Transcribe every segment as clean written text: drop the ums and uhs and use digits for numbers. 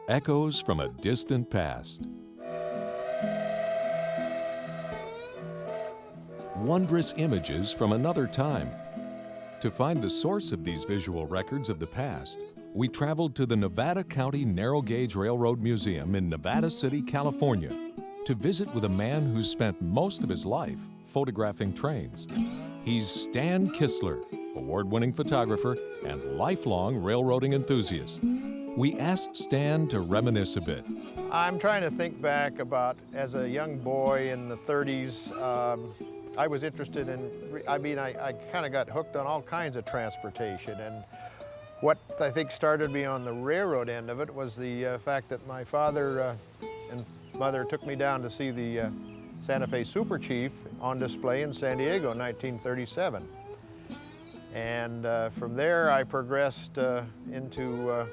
Echoes from a distant past. Wondrous images from another time. To find the source of these visual records of the past, we traveled to the Nevada County Narrow Gauge Railroad Museum in Nevada City, California, to visit with a man who's spent most of his life photographing trains. He's Stan Kistler, award-winning photographer and lifelong railroading enthusiast. We asked Stan to reminisce a bit. I'm trying to think back about as a young boy in the 30s. I was interested in, I kind of got hooked on all kinds of transportation. And what I think started me on the railroad end of it was the fact that my father and mother took me down to see the Santa Fe Super Chief on display in San Diego in 1937. And from there I progressed into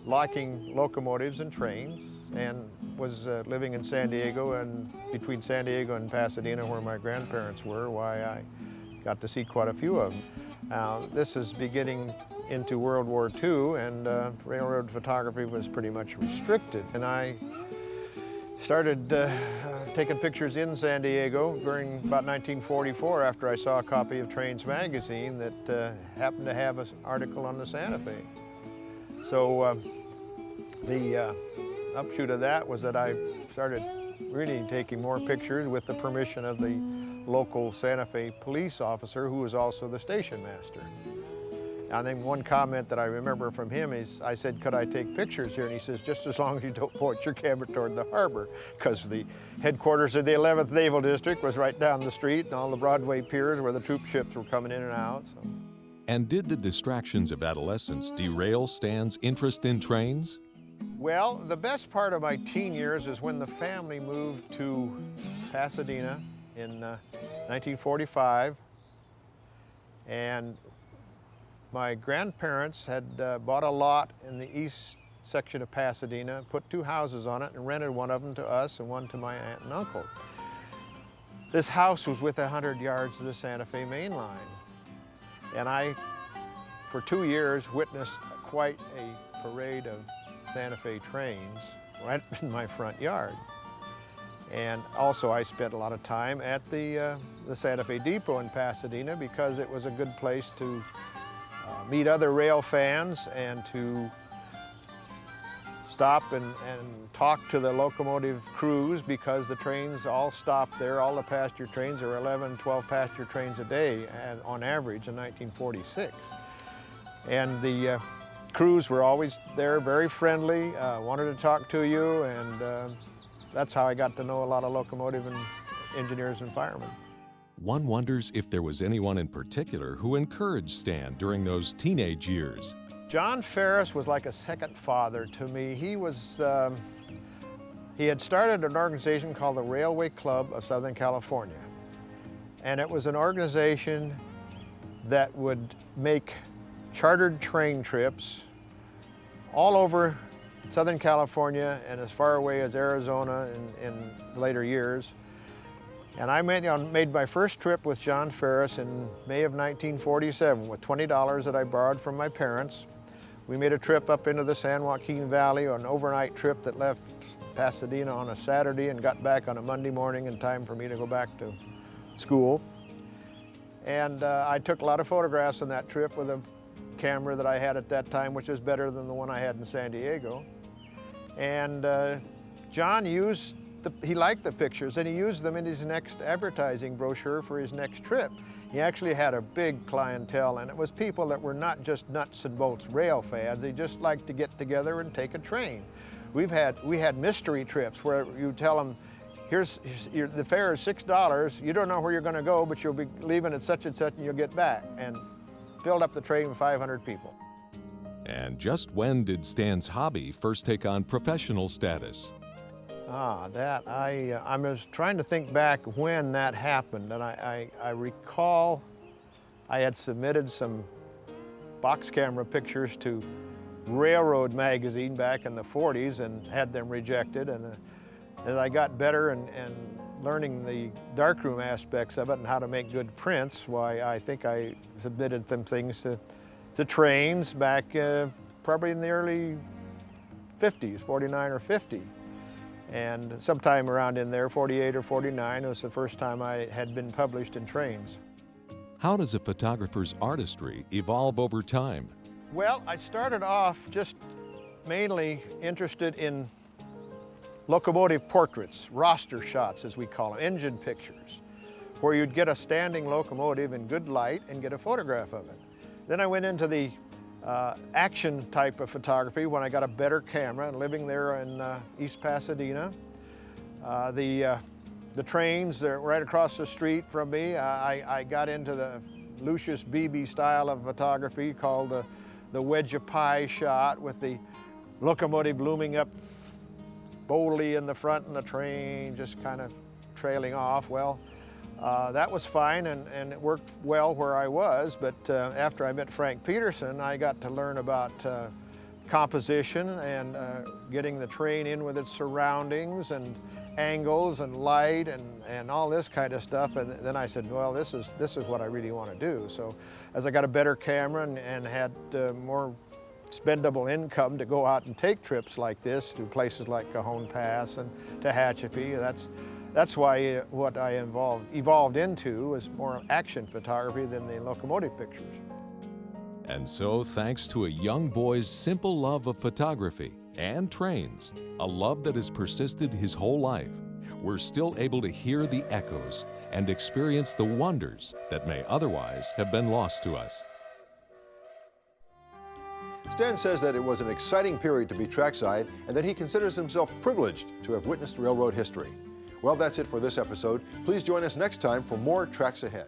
liking locomotives and trains, and was living in San Diego, and between San Diego and Pasadena, where my grandparents were, why I got to see quite a few of them. This is beginning into World War II, and railroad photography was pretty much restricted. And I started taking pictures in San Diego during about 1944 after I saw a copy of Trains magazine that happened to have an article on the Santa Fe. So the upshoot of that was that I started really taking more pictures with the permission of the local Santa Fe police officer, who was also the station master. And then one comment that I remember from him is, I said, could I take pictures here? And he says, just as long as you don't point your camera toward the harbor, because the headquarters of the 11th Naval District was right down the street, and all the Broadway piers where the troop ships were coming in and out. So. And did the distractions of adolescence derail Stan's interest in trains? Well, the best part of my teen years is when the family moved to Pasadena in 1945. And my grandparents had bought a lot in the east section of Pasadena, put 2 houses on it, and rented one of them to us and one to my aunt and uncle. This house was within 100 yards of the Santa Fe main line. And I, for 2 years, witnessed quite a parade of Santa Fe trains right in my front yard. And also I spent a lot of time at the Santa Fe Depot in Pasadena, because it was a good place to meet other rail fans and to stop and talk to the locomotive crews, because the trains all stopped there. All the passenger trains are 11, 12 passenger trains a day on average in 1946. And the crews were always there, very friendly, wanted to talk to you, and that's how I got to know a lot of locomotive and engineers and firemen. One wonders if there was anyone in particular who encouraged Stan during those teenage years. John Ferris was like a second father to me. He had started an organization called the Railway Club of Southern California. And it was an organization that would make chartered train trips all over Southern California and as far away as Arizona in later years. And I made my first trip with John Ferris in May of 1947 with $20 that I borrowed from my parents. We made a trip up into the San Joaquin Valley, an overnight trip that left Pasadena on a Saturday and got back on a Monday morning in time for me to go back to school. And I took a lot of photographs on that trip with a camera that I had at that time, which was better than the one I had in San Diego. And John he liked the pictures, and he used them in his next advertising brochure for his next trip. He actually had a big clientele, and it was people that were not just nuts and bolts rail fans. They just liked to get together and take a train. We had mystery trips where you tell them, the fare is $6. You don't know where you're going to go, but you'll be leaving at such and such, and you'll get back. And filled up the train with 500 people. And just when did Stan's hobby first take on professional status? I was trying to think back when that happened, and I recall I had submitted some box camera pictures to Railroad magazine back in the 40s and had them rejected. And as I got better and learning the darkroom aspects of it and how to make good prints, why I think I submitted some things to trains back probably in the early 50s, 49 or 50. And sometime around in there, 48 or 49, was the first time I had been published in Trains. How does a photographer's artistry evolve over time? Well, I started off just mainly interested in locomotive portraits, roster shots as we call them, engine pictures, where you'd get a standing locomotive in good light and get a photograph of it. Then I went into the action type of photography when I got a better camera, and living there in East Pasadena. The trains, they're right across the street from me. I got into the Lucius Beebe style of photography called the WWII shot, with the locomotive looming up boldly in the front and the train just kind of trailing off. Well, that was fine, and it worked well where I was, but after I met Frank Peterson, I got to learn about composition and getting the train in with its surroundings and angles and light and all this kind of stuff. And then I said, well, this is what I really want to do. So as I got a better camera and had more spendable income to go out and take trips like this to places like Cajon Pass and Tehachapi, that's why what I evolved into was more action photography than the locomotive pictures. And so, thanks to a young boy's simple love of photography and trains, a love that has persisted his whole life, we're still able to hear the echoes and experience the wonders that may otherwise have been lost to us. Stan says that it was an exciting period to be trackside and that he considers himself privileged to have witnessed railroad history. Well, that's it for this episode. Please join us next time for more Tracks Ahead.